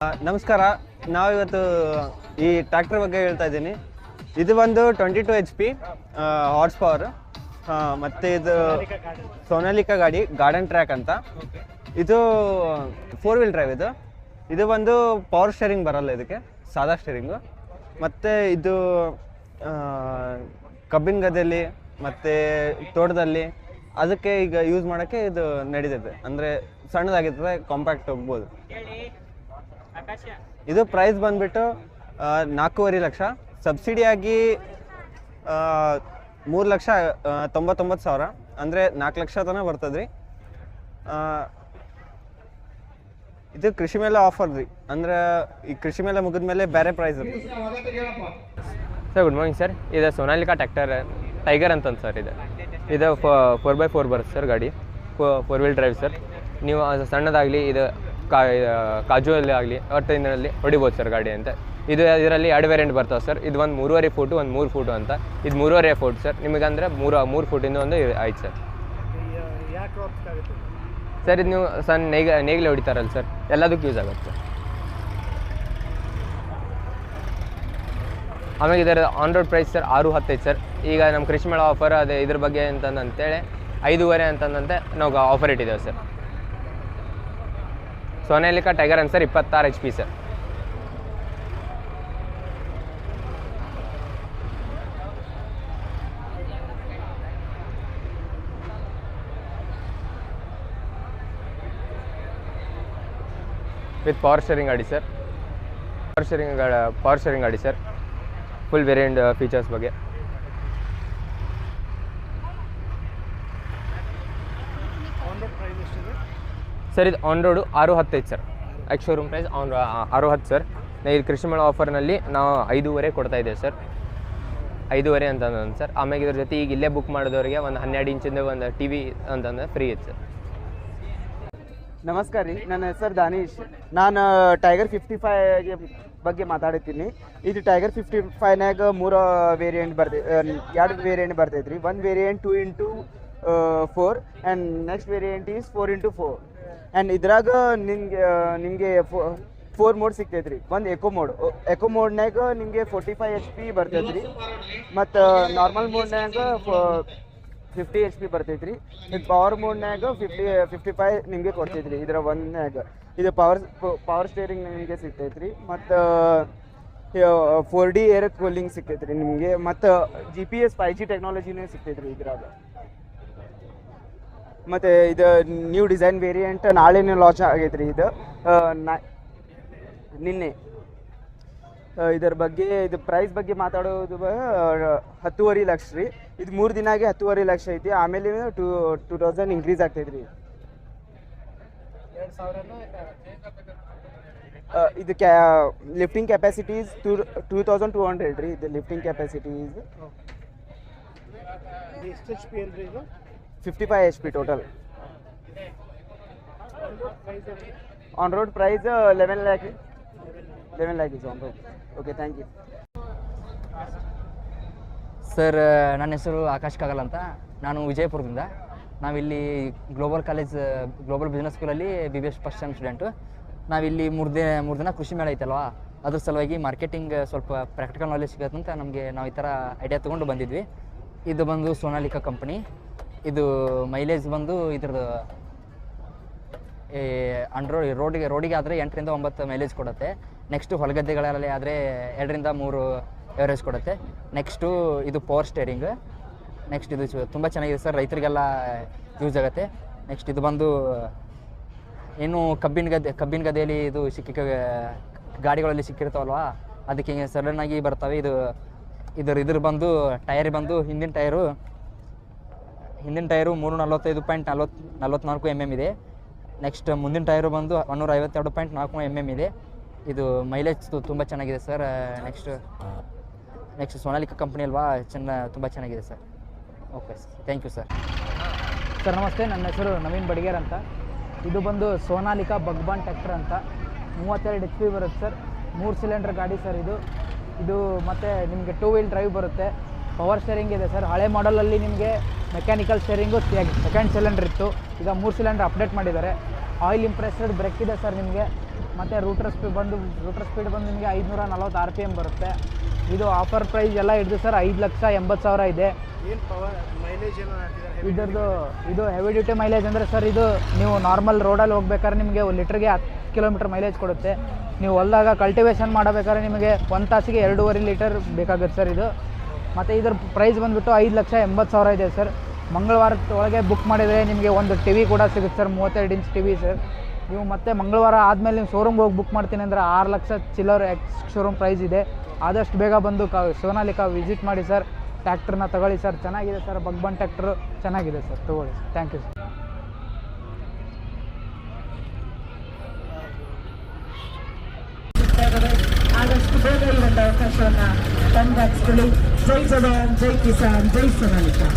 ನಮಸ್ಕಾರ. ನಾವಿವತ್ತು ಈ ಟ್ರ್ಯಾಕ್ಟರ್ ಬಗ್ಗೆ ಹೇಳ್ತಾ ಇದ್ದೀನಿ. ಇದು ಒಂದು 22 HP ಹಾರ್ಸ್ ಪವರ್, ಮತ್ತು ಇದು ಸೋನಾಲಿಕಾ ಗಾಡಿ, ಗಾರ್ಡನ್ ಟ್ರ್ಯಾಕ್ ಅಂತ. ಇದು 4 ವೀಲ್ ಡ್ರೈವ್. ಇದು ಒಂದು ಪವರ್ ಸ್ಟೇರಿಂಗ್ ಬರಲ್ಲ, ಇದಕ್ಕೆ ಸಾದಾ ಸ್ಟೇರಿಂಗು. ಮತ್ತು ಇದು ಕಬ್ಬಿನ ಗದ್ದೆಯಲ್ಲಿ ಮತ್ತು ತೋಟದಲ್ಲಿ ಅದಕ್ಕೆ ಈಗ ಯೂಸ್ ಮಾಡೋಕ್ಕೆ ಇದು ನಡೀತೈತೆ. ಅಂದರೆ ಸಣ್ಣದಾಗಿರ್ತದೆ, ಕಾಂಪ್ಯಾಕ್ಟ್ ಹೋಗ್ಬೋದು. ಇದು ಪ್ರೈಸ್ ಬಂದ್ಬಿಟ್ಟು 4.5 ಲಕ್ಷ. ಸಬ್ಸಿಡಿಯಾಗಿ 3,99,000, ಅಂದರೆ 4 ಲಕ್ಷ ತನಕ ಬರ್ತದ್ರಿ. ಇದು ಕೃಷಿ ಮೇಲೆ ಆಫರ್ ರೀ, ಅಂದ್ರೆ ಈ ಕೃಷಿ ಮೇಲೆ ಮುಗಿದ್ಮೇಲೆ ಬೇರೆ ಪ್ರೈಸ್ ಇರುತ್ತೆ. Sir good morning sir. ಇದು ಸೋನಾಲಿಕಾ ಟ್ರ್ಯಾಕ್ಟರ್ ಟೈಗರ್ ಅಂತಂದು ಸರ್. ಇದು 4x4 ಬರುತ್ತೆ ಸರ್ ಗಾಡಿ, 4 ವೀಲ್ ಡ್ರೈವ್ ಸರ್. ನೀವು ಸಣ್ಣದಾಗಲಿ ಇದು ಕಾಜುವಲ್ಲಿ ಆಗಲಿ ಒಟ್ಟಿನಲ್ಲಿ ಹೊಡಿಬೋದು ಸರ್ ಗಾಡಿ ಅಂತ. ಇದರಲ್ಲಿ 2 ವೇರಿಯಂಟ್ ಬರ್ತಾವೆ ಸರ್. ಇದು ಒಂದು 3.5 ಫೂಟು, ಒಂದು 3 ಫೂಟು ಅಂತ. ಇದು 3.5 ಫೂಟ್ ಸರ್. ನಿಮಗಂದರೆ 3 ಫೂಟಿಂದ ಒಂದು ಆಯ್ತು ಸರ್. ಸರ್ ಇದು ನೀವು ಸಣ್ಣ ನೇಗಿಲೆ ಹೊಡಿತಾರಲ್ಲ ಸರ್, ಎಲ್ಲದಕ್ಕೂ ಯೂಸ್ ಆಗುತ್ತೆ ಸರ್. ಆಮೇಲೆ ಇದರ on road price sir 6.15 sir. ಈಗ ನಮ್ಮ ಕೃಷಿ ಮೇಳ ಆಫರ್ ಅದೇ ಇದ್ರ ಬಗ್ಗೆ ಅಂತಂದೇಳಿ 5.5 ಅಂತಂದಂತೆ ನಾವು ಆಫರ್ ಇಟ್ಟಿದ್ದೇವೆ ಸರ್. ಸೋನಾಲಿಕಾ ಟೈಗರ್ ಅಂತ sir, 26 HP sir. With power steering ಗಾಡಿ ಸರ್. ಪವರ್ ಸ್ಟೇರಿಂಗ್ ಗಾಡಿ ಸರ್. ಫುಲ್ ವೇರಿಯಂಟ್ ಫೀಚರ್ಸ್ ಬಗ್ಗೆ ಸರ್. ಇದು on road 6.15 sir. Ex showroom price 6.10 sir. ಇದು ಕೃಷಿ ಮೇಳ ಆಫರ್ನಲ್ಲಿ ನಾವು 5.5 ಕೊಡ್ತಾ ಇದ್ದೇವೆ ಸರ್. 5.5 ಅಂತಂದು ಸರ್. ಆಮೇಲೆ ಇದ್ರ ಜೊತೆ ಈಗ ಇಲ್ಲೇ ಬುಕ್ ಮಾಡಿದವರಿಗೆ ಒಂದು 12 ಇಂಚಿಂದ ಒಂದು TV ಅಂತಂದ್ರೆ ಫ್ರೀ ಇದೆ ಸರ್. ನಮಸ್ಕಾರ ರೀ, ನನ್ನ ಹೆಸರು ದಾನೀಶ್. ನಾನು ಟೈಗರ್ 55 ಬಗ್ಗೆ ಮಾತಾಡ್ತೀನಿ. ಇದು ಟೈಗರ್ 55ನಾಗ 3 ವೇರಿಯಂಟ್ ಬರ್ತೈತೆ, 2 ವೇರಿಯಂಟ್ ಬರ್ತೈತೆ ರೀ. ಒಂದು variant 2x4 and next variant is 4x4. And ಇದ್ರಾಗ ನಿಮಗೆ 4 ಮೋಡ್ ಸಿಗ್ತೈತೆ ರೀ. ಒಂದು ಎಕೋ ಮೋಡ್ನಾಗ ನಿಮಗೆ 45 HP ಬರ್ತೈತೆ ರೀ. ಮತ್ತು ನಾರ್ಮಲ್ ಮೋಡ್ನಾಗ 50 HP ಬರ್ತೈತೆ ರೀ. ಇದು ಪವರ್ ಮೋಡ್ನಾಗ 55 ನಿಮಗೆ ಕೊಡ್ತೈತೆ ರೀ. ಇದರ ಒಂದ್ನಾಗ ಇದು ಪವರ್ ಸ್ಟೇರಿಂಗ್ ನಿಮಗೆ ಸಿಗ್ತೈತೆ ರೀ. ಮತ್ತು 4D ಏರ್ ಕೂಲಿಂಗ್ ಸಿಗ್ತೈತೆ ರೀ ನಿಮಗೆ. ಮತ್ತು GPS 5G ಟೆಕ್ನಾಲಜಿನೇ ಸಿಗ್ತೈತೆ ರೀ ಇದ್ರಾಗ. ಮತ್ತು ಇದು ನ್ಯೂ ಡಿಸೈನ್ ವೇರಿಯಂಟ್ ನಾಳೆನೇ ಲಾಂಚ್ ಆಗೈತೆ ರೀ. ಇದು ನಿನ್ನೆ. ಇದರ ಬಗ್ಗೆ ಇದು ಪ್ರೈಸ್ ಬಗ್ಗೆ ಮಾತಾಡೋದು 10.5 ಲಕ್ಷ ರೀ. ಇದು 3 ದಿನಾಗೆ 10.5 ಲಕ್ಷ ಐತಿ. ಆಮೇಲೆ 2000 ಇನ್ಕ್ರೀಸ್ ಆಗ್ತೈತೆ ರೀ. ಇದು ಲಿಫ್ಟಿಂಗ್ ಕೆಪಾಸಿಟೀಸ್ 2200 ರೀ. ಇದು lifting capacities 55 HP total. On road price 11 lakh is on road. Okay, thank you sir. ನನ್ನ ಹೆಸರು ಆಕಾಶ್ ಕಾಗಲ್ ಅಂತ. ನಾನು ವಿಜಯಪುರದಿಂದ. ನಾವಿಲ್ಲಿ ಗ್ಲೋಬಲ್ ಬಿಸ್ನೆಸ್ ಸ್ಕೂಲಲ್ಲಿ BBS ಫಸ್ಟ್ ಸೆಮ್ ಸ್ಟೂಡೆಂಟು. ನಾವಿಲ್ಲಿ 3 ದಿನ ಕೃಷಿ ಮೇಳ ಐತಲ್ವ, ಅದ್ರ ಸಲುವಾಗಿ ಮಾರ್ಕೆಟಿಂಗ್ ಸ್ವಲ್ಪ ಪ್ರಾಕ್ಟಿಕಲ್ ನಾಲೆಜ್ ಸಿಗತ್ತೆ ಅಂತ ನಾವು ಈ ಥರ ಐಡಿಯಾ ತೊಗೊಂಡು ಬಂದಿದ್ವಿ. ಇದು ಬಂದು ಸೋನಾಲಿಕಾ ಕಂಪ್ನಿ. ಇದು ಮೈಲೇಜ್ ಬಂದು ಇದ್ರದ್ದು ರೋಡಿಗೆ ಆದರೆ 8ರಿಂದ 9 ಮೈಲೇಜ್ ಕೊಡುತ್ತೆ. ನೆಕ್ಸ್ಟು ಹೊಲಗದ್ದೆಗಳಲ್ಲಿ ಆದರೆ 2ರಿಂದ 3 ಎವರೇಜ್ ಕೊಡುತ್ತೆ. ನೆಕ್ಸ್ಟು ಇದು ಪವರ್ ಸ್ಟೇರಿಂಗ್. ನೆಕ್ಸ್ಟ್ ಇದು ತುಂಬ ಚೆನ್ನಾಗಿದೆ ಸರ್, ರೈತರಿಗೆಲ್ಲ ಯೂಸ್ ಆಗುತ್ತೆ. ನೆಕ್ಸ್ಟ್ ಇದು ಬಂದು ಏನು ಕಬ್ಬಿನ ಗದ್ದೆಯಲ್ಲಿ ಇದು ಗಾಡಿಗಳಲ್ಲಿ ಸಿಕ್ಕಿರ್ತಾವಲ್ವ, ಅದಕ್ಕೆ ಹಿಂಗೆ ಸಡನ್ನಾಗಿ ಬರ್ತವೆ. ಇದ್ರ ಬಂದು ಟೈರ್ ಬಂದು ಹಿಂದಿನ ಟೈರು 345.44 mm ಇದೆ. ನೆಕ್ಸ್ಟ್ ಮುಂದಿನ ಟೈರು ಬಂದು 152.4 mm ಇದೆ. ಇದು ಮೈಲೇಜ್ ತುಂಬ ಚೆನ್ನಾಗಿದೆ ಸರ್. ನೆಕ್ಸ್ಟ್ ಸೋನಾಲಿಕಾ ಕಂಪ್ನಿ ಅಲ್ವಾ, ತುಂಬ ಚೆನ್ನಾಗಿದೆ sir. Okay sir, thank you sir. Sir ನಮಸ್ತೆ, ನನ್ನ ಹೆಸರು ನವೀನ್ ಬಡಿಗೇರ್ ಅಂತ. ಇದು ಬಂದು ಸೋನಾಲಿಕಾ ಬಗ್ಬಾನ್ ಟ್ರ್ಯಾಕ್ಟರ್ ಅಂತ. 32 HP ಬರುತ್ತೆ ಸರ್. 3 ಸಿಲಿಂಡರ್ ಗಾಡಿ ಸರ್ ಇದು. ಮತ್ತು ನಿಮಗೆ 2 ವೀಲ್ ಡ್ರೈವ್ ಬರುತ್ತೆ. ಪವರ್ ಸ್ಟೇರಿಂಗ್ ಇದೆ ಸರ್. ಹಳೆ ಮಾಡಲಲ್ಲಿ ನಿಮಗೆ ಮೆಕ್ಯಾನಿಕಲ್ ಸ್ಟೇರಿಂಗು ಸೆಕೆಂಡ್ ಸಿಲಿಂಡರ್ ಇತ್ತು. ಈಗ 3 ಸಿಲಿಂಡರ್ ಅಪ್ಡೇಟ್ ಮಾಡಿದ್ದಾರೆ. ಆಯಿಲ್ ಇಂಪ್ರೆಸ್ಡ್ ಬ್ರೇಕ್ ಇದೆ ಸರ್ ನಿಮಗೆ. ಮತ್ತು ರೂಟರ್ ಸ್ಪೀಡ್ ಬಂದು ನಿಮಗೆ 540 RPM ಬರುತ್ತೆ. ಇದು ಆಫರ್ ಪ್ರೈಸ್ ಎಲ್ಲ ಹಿಡಿದು ಸರ್ 5,80,000 ಇದೆ. ಇದು ಹೆವಿ ಡ್ಯೂಟಿ ಮೈಲೇಜ್ ಅಂದರೆ ಸರ್ ಇದು ನೀವು ನಾರ್ಮಲ್ ರೋಡಲ್ಲಿ ಹೋಗ್ಬೇಕಾದ್ರೆ ನಿಮಗೆ ಲೀಟ್ರಿಗೆ 10 ಕಿಲೋಮೀಟರ್ ಮೈಲೇಜ್ ಕೊಡುತ್ತೆ. ನೀವು ಹೊಲ್ದಾಗ ಕಲ್ಟಿವೇಷನ್ ಮಾಡಬೇಕಾದ್ರೆ ನಿಮಗೆ 1 ತಾಸಿಗೆ 2.5 ಲೀಟರ್ ಬೇಕಾಗುತ್ತೆ ಸರ್ ಇದು. ಮತ್ತು ಇದ್ರ ಪ್ರೈಸ್ ಬಂದುಬಿಟ್ಟು 5,80,000 ಇದೆ ಸರ್. ಮಂಗಳವಾರದ ಒಳಗೆ ಬುಕ್ ಮಾಡಿದರೆ ನಿಮಗೆ ಒಂದು ಟಿ ವಿ ಕೂಡ ಸಿಗುತ್ತೆ sir, 32 inch T V sir. ನೀವು ಮತ್ತೆ ಮಂಗಳವಾರ ಆದಮೇಲೆ ನೀವು ಶೋರೂಮ್ಗೆ ಹೋಗಿ ಬುಕ್ ಮಾಡ್ತೀನಿ ಅಂದರೆ 6 ಲಕ್ಷ ಚಿಲ್ಲರ್ ಶೋರೂಮ್ ಪ್ರೈಸ್ ಇದೆ. ಆದಷ್ಟು ಬೇಗ ಬಂದು ಸೋನಾಲಿಕಾ ವಿಸಿಟ್ ಮಾಡಿ ಸರ್. ಟ್ಯಾಕ್ಟ್ರನ್ನ ತಗೊಳ್ಳಿ ಸರ್, ಚೆನ್ನಾಗಿದೆ ಸರ್. ಬಗ್ಬನ್ ಟ್ಯಾಕ್ಟ್ರು ಚೆನ್ನಾಗಿದೆ ಸರ್, ತೊಗೊಳ್ಳಿ. Thank you sir. ಆದಷ್ಟು ಬೇಗ ಈ ಒಂದು ಅವಕಾಶವನ್ನು ತಂದಾಗಿಸ್ಕೊಳ್ಳಿ. ಜೈ ಜವಾನ್, ಜೈ ಕಿಸಾನ್, ಜೈ ಸೋನಾಲಿಕಾ.